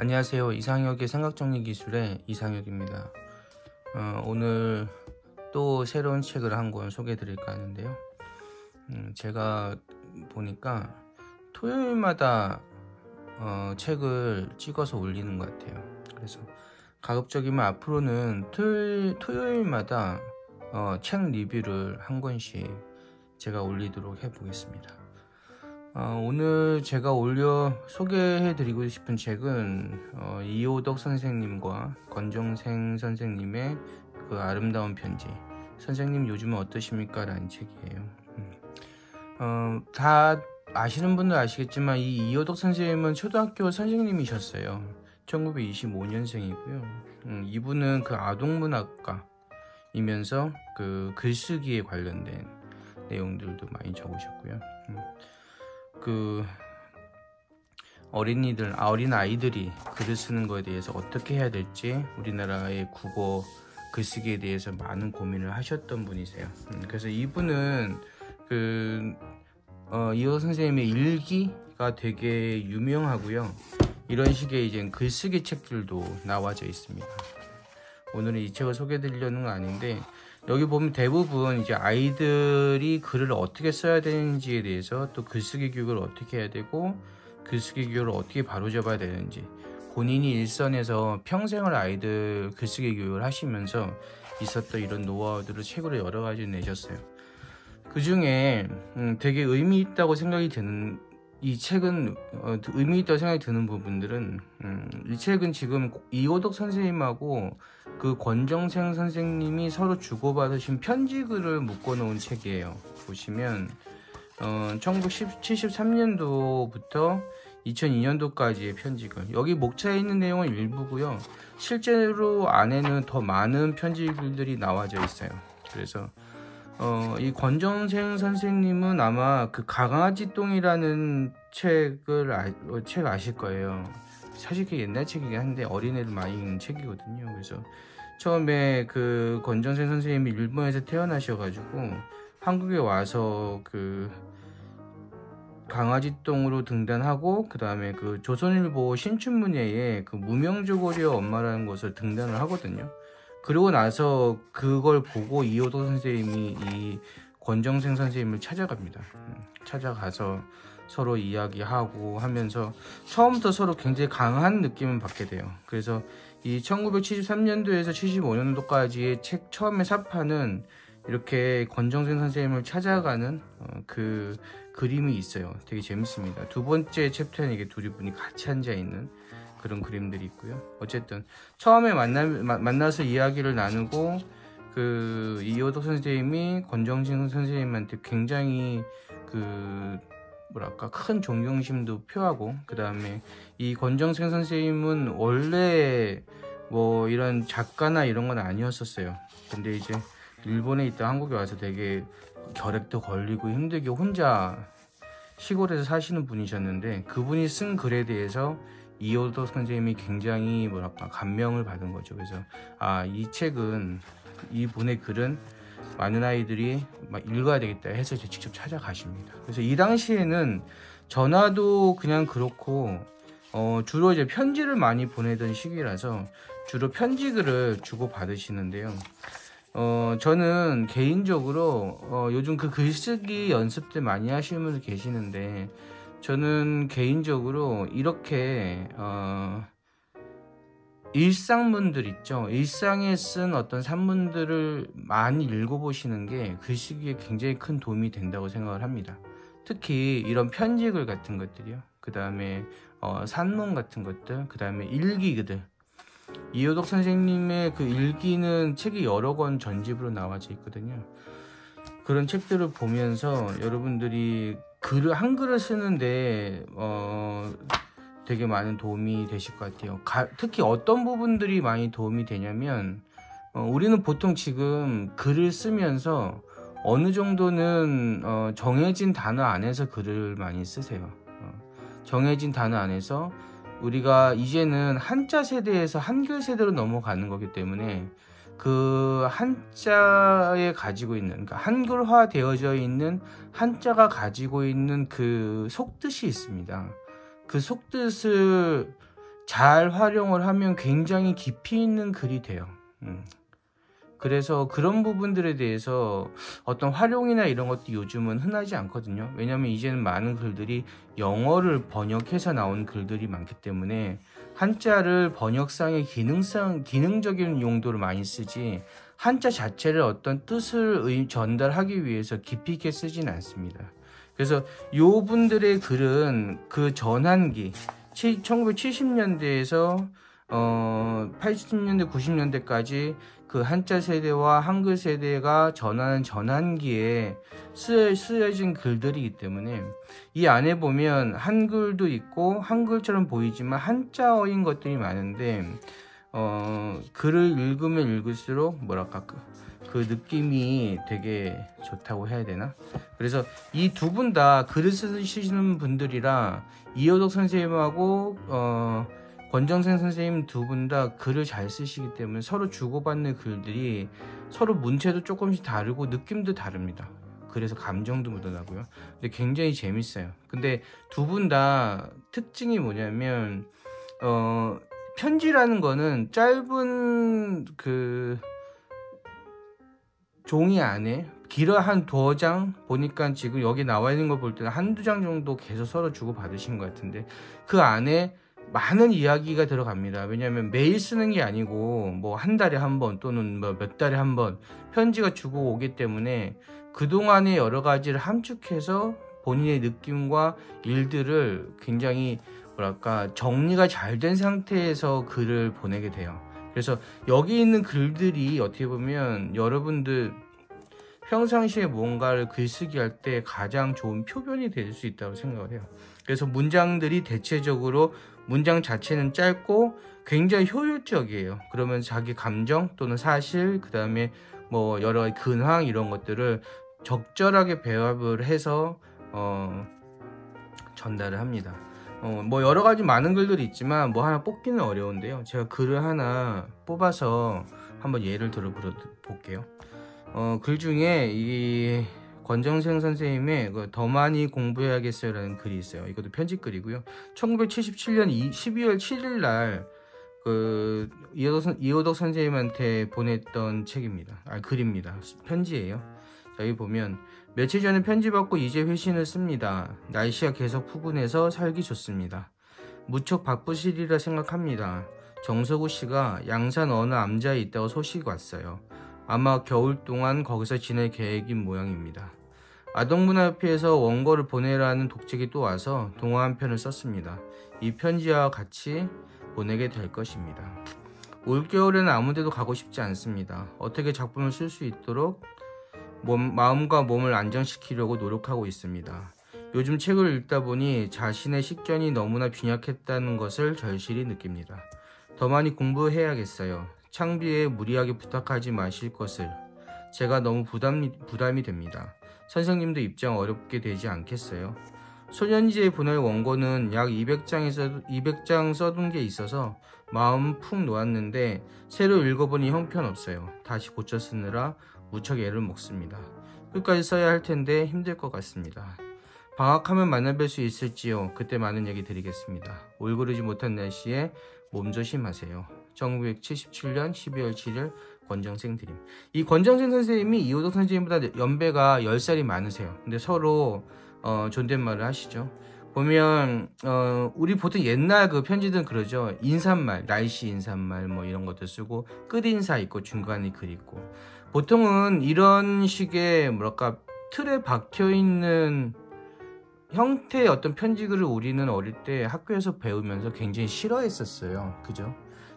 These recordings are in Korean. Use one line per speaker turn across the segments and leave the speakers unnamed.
안녕하세요. 이상혁의 생각정리기술의 이상혁입니다. 오늘 또 새로운 책을 한 권 소개해 드릴까 하는데요. 제가 보니까 토요일마다 책을 찍어서 올리는 것 같아요. 그래서 가급적이면 앞으로는 토요일마다 책 리뷰를 한 권씩 제가 올리도록 해보겠습니다. 오늘 제가 소개해 드리고 싶은 책은 이호덕 선생님과 권정생 선생님의 그 아름다운 편지. 선생님 요즘은 어떠십니까? 라는 책이에요. 다 아시는 분들 아시겠지만 이 이호덕 선생님은 초등학교 선생님이셨어요. 1925년생이고요. 이분은 그 아동문학가이면서 그 글쓰기에 관련된 내용들도 많이 적으셨고요. 그 어린 아이들이 글을 쓰는 거에 대해서 어떻게 해야 될지 우리나라의 국어 글쓰기에 대해서 많은 고민을 하셨던 분이세요. 그래서 이분은 이호 선생님의 일기가 되게 유명하고요. 이런 식의 이제 글쓰기 책들도 나와져 있습니다. 오늘은 이 책을 소개해 드리려는 건 아닌데, 여기 보면 대부분 이제 아이들이 글을 어떻게 써야 되는지에 대해서, 또 글쓰기 교육을 어떻게 해야 되고 글쓰기 교육을 어떻게 바로잡아야 되는지, 본인이 일선에서 평생을 아이들 글쓰기 교육을 하시면서 있었던 이런 노하우들을 책으로 여러 가지 내셨어요. 그 중에 되게 의미 있다고 생각이 드는, 이 책은 의미 있다고 생각이 드는 부분들은, 이 책은 지금 이호덕 선생님하고 그 권정생 선생님이 서로 주고받으신 편지글을 묶어놓은 책이에요. 보시면 1973년도부터 2002년도까지의 편지글, 여기 목차에 있는 내용은 일부고요. 실제로 안에는 더 많은 편지글들이 나와져 있어요. 그래서 이 권정생 선생님은 아마 그 강아지똥이라는 책 아실 거예요. 사실 그게 옛날 책이긴 한데 어린애들 많이 읽는 책이거든요. 그래서 처음에 그 권정생 선생님이 일본에서 태어나셔가지고 한국에 와서 그 강아지똥으로 등단하고, 그 다음에 그 조선일보 신춘문예에 그 무명조고리의 엄마라는 것을 등단을 하거든요. 그러고 나서 그걸 보고 이호덕 선생님이 이 권정생 선생님을 찾아갑니다. 찾아가서 서로 이야기하고 하면서 처음부터 서로 굉장히 강한 느낌을 받게 돼요. 그래서 이 1973년도에서 75년도까지의 책 처음에 사파는 이렇게 권정생 선생님을 찾아가는 그 그림이 있어요. 되게 재밌습니다. 두 번째 챕터는 이게 둘이 같이 앉아있는 그런 그림들이 있고요. 어쨌든 처음에 만나서 이야기를 나누고, 그 이호덕 선생님이 권정생 선생님한테 굉장히 큰 존경심도 표하고, 그 다음에 이 권정생 선생님은 원래 뭐 이런 작가나 이런 건 아니었었어요. 근데 이제 일본에 있다 한국에 와서 되게 결핵도 걸리고 힘들게 혼자 시골에서 사시는 분이셨는데, 그분이 쓴 글에 대해서 이호덕 선생님이 굉장히 감명을 받은 거죠. 그래서 이 책은, 이분의 글은 많은 아이들이 읽어야 되겠다 해서 직접 찾아가십니다. 그래서 이 당시에는 전화도 그냥 그렇고 주로 이제 편지를 많이 보내던 시기라서 주로 편지글을 주고 받으시는데요. 저는 개인적으로 요즘 그 글쓰기 연습들 많이 하시는 분들 계시는데, 저는 개인적으로 이렇게 일상문들 있죠. 일상에 쓴 어떤 산문들을 많이 읽어보시는 게 글쓰기에 굉장히 큰 도움이 된다고 생각을 합니다. 특히 이런 편지글 같은 것들이요. 그 다음에 산문 같은 것들, 그 다음에 일기들. 이호덕 선생님의 그 일기는 책이 여러 권 전집으로 나와져 있거든요. 그런 책들을 보면서 여러분들이 한글을 쓰는데 되게 많은 도움이 되실 것 같아요. 특히 어떤 부분들이 많이 도움이 되냐면, 우리는 보통 지금 글을 쓰면서 어느 정도는 정해진 단어 안에서 글을 많이 쓰세요. 정해진 단어 안에서 우리가 이제는 한자 세대에서 한글 세대로 넘어가는 거기 때문에 그 한자에 가지고 있는, 그러니까 한글화 되어져 있는 한자가 가지고 있는 그 속뜻이 있습니다. 그 속뜻을 잘 활용을 하면 굉장히 깊이 있는 글이 돼요. 그래서 그런 부분들에 대해서 어떤 활용이나 이런 것도 요즘은 흔하지 않거든요. 왜냐면 이제는 많은 글들이 영어를 번역해서 나온 글들이 많기 때문에 한자를 번역상의 기능적인 용도로 많이 쓰지, 한자 자체를 어떤 뜻을 전달하기 위해서 깊이 있게 쓰진 않습니다. 그래서 요 분들의 글은 그 전환기 1970년대에서 80년대 90년대까지 그 한자 세대와 한글 세대가 전하는 전환기에 쓰여진 글들이기 때문에 이 안에 보면 한글도 있고 한글처럼 보이지만 한자어인 것들이 많은데 글을 읽으면 읽을수록 뭐랄까 그 느낌이 되게 좋다고 해야 되나? 그래서 이 두 분 다 글을 쓰시는 분들이라 이효덕 선생님하고 권정생 선생님 두 분 다 글을 잘 쓰시기 때문에 서로 주고받는 글들이 서로 문체도 조금씩 다르고 느낌도 다릅니다. 그래서 감정도 묻어나고요. 근데 굉장히 재밌어요. 근데 두 분 다 특징이 뭐냐면 편지라는 거는 짧은 그 종이 안에 길어 한 두어 장, 보니까 지금 여기 나와 있는 걸 볼 때는 한두 장 정도 계속 서로 주고 받으신 것 같은데 그 안에 많은 이야기가 들어갑니다. 왜냐하면 매일 쓰는 게 아니고 뭐 한 달에 한 번 또는 뭐 몇 달에 한 번 편지가 주고 오기 때문에 그동안의 여러 가지를 함축해서 본인의 느낌과 일들을 굉장히 뭐랄까 정리가 잘 된 상태에서 글을 보내게 돼요. 그래서 여기 있는 글들이 어떻게 보면 여러분들 평상시에 뭔가를 글쓰기 할 때 가장 좋은 표본이 될 수 있다고 생각을 해요. 그래서 문장들이 대체적으로 문장 자체는 짧고 굉장히 효율적이에요. 그러면 자기 감정 또는 사실, 그 다음에 뭐 여러 가지 근황 이런 것들을 적절하게 배합을 해서 전달을 합니다. 뭐 여러 가지 많은 글들이 있지만 뭐 하나 뽑기는 어려운데요. 제가 글을 하나 뽑아서 한번 예를 들어 볼게요. 글 중에 이 권정생 선생님의 더 많이 공부해야겠어요 라는 글이 있어요. 이것도 편집글이고요. 1977년 12월 7일 날 그 이호덕 선생님한테 보냈던 책입니다. 글입니다. 편지예요. 자, 여기 보면 며칠 전에 편지 받고 이제 회신을 씁니다. 날씨가 계속 푸근해서 살기 좋습니다. 무척 바쁘시리라 생각합니다. 정석우 씨가 양산 어느 암자에 있다고 소식이 왔어요. 아마 겨울 동안 거기서 지낼 계획인 모양입니다. 아동문화협회에서 원고를 보내라는 독책이 또 와서 동화 한 편을 썼습니다. 이 편지와 같이 보내게 될 것입니다. 올겨울에는 아무데도 가고 싶지 않습니다. 어떻게 작품을 쓸 수 있도록 마음과 몸을 안정시키려고 노력하고 있습니다. 요즘 책을 읽다 보니 자신의 식견이 너무나 빈약했다는 것을 절실히 느낍니다. 더 많이 공부해야겠어요. 창비에 무리하게 부탁하지 마실 것을. 제가 너무 부담이 됩니다. 선생님도 입장 어렵게 되지 않겠어요? 소년지에 보낼 원고는 약 200장 써둔 게 있어서 마음 푹 놓았는데 새로 읽어보니 형편없어요. 다시 고쳐 쓰느라 무척 애를 먹습니다. 끝까지 써야 할 텐데 힘들 것 같습니다. 방학하면 만나뵐 수 있을지요? 그때 많은 얘기 드리겠습니다. 올고르지 못한 날씨에 몸 조심하세요. 1977년 12월 7일 권정생 드림. 이 권정생 선생님이 이호덕 선생님보다 연배가 10살이 많으세요. 근데 서로 존댓말을 하시죠. 보면 우리 보통 옛날 그 편지들은 그러죠. 인사말, 날씨 인사말 뭐 이런 것도 쓰고 끝인사 있고 중간에 글 있고, 보통은 이런 식의 뭐랄까 틀에 박혀있는 형태의 어떤 편지글을 우리는 어릴 때 학교에서 배우면서 굉장히 싫어했었어요. 그죠?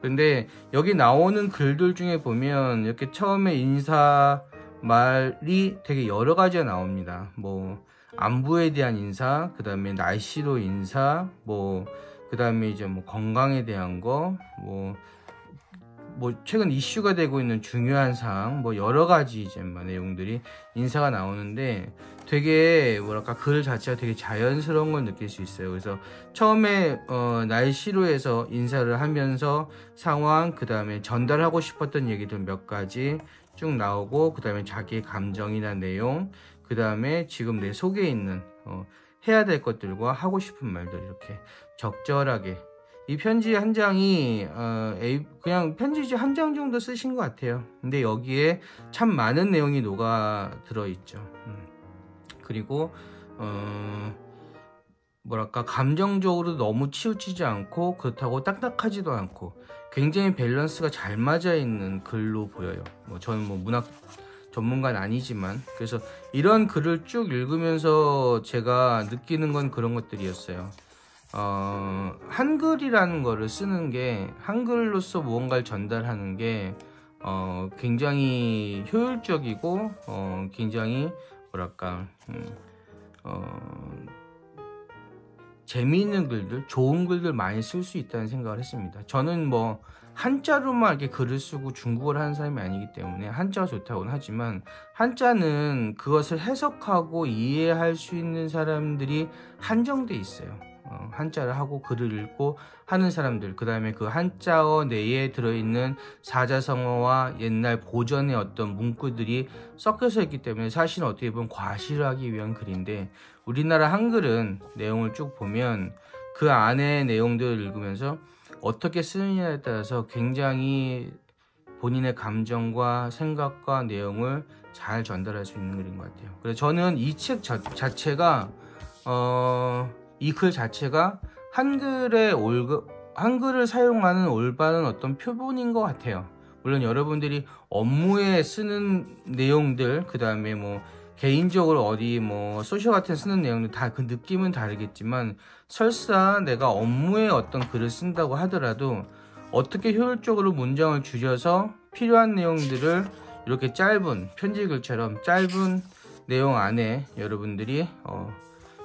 근데 여기 나오는 글들 중에 보면 이렇게 처음에 인사 말이 되게 여러 가지가 나옵니다. 뭐 안부에 대한 인사, 그 다음에 날씨로 인사, 뭐 그 다음에 이제 뭐 건강에 대한 거, 뭐 최근 이슈가 되고 있는 중요한 사항, 뭐 여러 가지 이제 내용들이 인사가 나오는데 되게 뭐랄까 글 자체가 되게 자연스러운 걸 느낄 수 있어요. 그래서 처음에 날씨로 해서 인사를 하면서 상황, 그 다음에 전달하고 싶었던 얘기들 몇 가지 쭉 나오고, 그 다음에 자기의 감정이나 내용, 그 다음에 지금 내 속에 있는 해야 될 것들과 하고 싶은 말들 이렇게 적절하게 이 편지 한 장이 그냥 편지지 한 장 정도 쓰신 것 같아요. 근데 여기에 참 많은 내용이 녹아 들어있죠. 그리고 뭐랄까 감정적으로 너무 치우치지 않고 그렇다고 딱딱하지도 않고 굉장히 밸런스가 잘 맞아 있는 글로 보여요. 저는 문학 전문가는 아니지만, 그래서 이런 글을 쭉 읽으면서 제가 느끼는 건 그런 것들이었어요. 한글이라는 거를 쓰는 게, 한글로서 무언가를 전달하는 게 굉장히 효율적이고 굉장히 뭐랄까 재미있는 글들, 좋은 글들 많이 쓸 수 있다는 생각을 했습니다. 저는 한자로만 이렇게 글을 쓰고 중국어를 하는 사람이 아니기 때문에 한자가 좋다고는 하지만, 한자는 그것을 해석하고 이해할 수 있는 사람들이 한정돼 있어요. 한자를 하고 글을 읽고 하는 사람들, 그 다음에 그 한자어 내에 들어있는 사자성어와 옛날 고전의 어떤 문구들이 섞여서 있기 때문에 사실은 어떻게 보면 과시하기 위한 글인데, 우리나라 한글은 내용을 쭉 보면 그 안에 내용들을 읽으면서 어떻게 쓰느냐에 따라서 굉장히 본인의 감정과 생각과 내용을 잘 전달할 수 있는 글인 것 같아요. 그래서 저는 이 책 자체가 이 글 자체가 한글을 사용하는 올바른 어떤 표본인 것 같아요. 물론 여러분들이 업무에 쓰는 내용들, 그 다음에 개인적으로 어디 소셜 같은 쓰는 내용들 다 그 느낌은 다르겠지만, 설사 내가 업무에 어떤 글을 쓴다고 하더라도 어떻게 효율적으로 문장을 줄여서 필요한 내용들을 이렇게 짧은 편지글처럼 짧은 내용 안에 여러분들이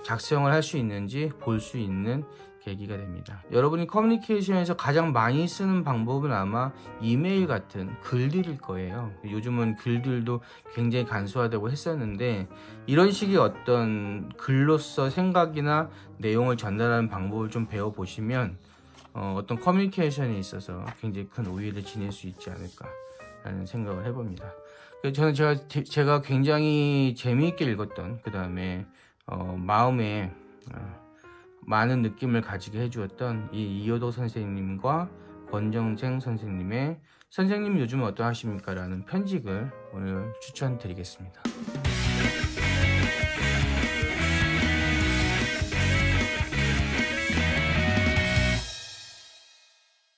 작성을 할 수 있는지 볼 수 있는 계기가 됩니다. 여러분이 커뮤니케이션에서 가장 많이 쓰는 방법은 아마 이메일 같은 글들일 거예요. 요즘은 글들도 굉장히 간소화되고 했었는데, 이런 식의 어떤 글로서 생각이나 내용을 전달하는 방법을 좀 배워보시면 어떤 커뮤니케이션에 있어서 굉장히 큰 우위를 지닐 수 있지 않을까 라는 생각을 해봅니다. 저는 제가 굉장히 재미있게 읽었던, 그 다음에 마음에 많은 느낌을 가지게 해주었던 이 이효도 선생님과 권정생 선생님의 "선생님 요즘 어떠하십니까? 라는 편지글 오늘 추천드리겠습니다.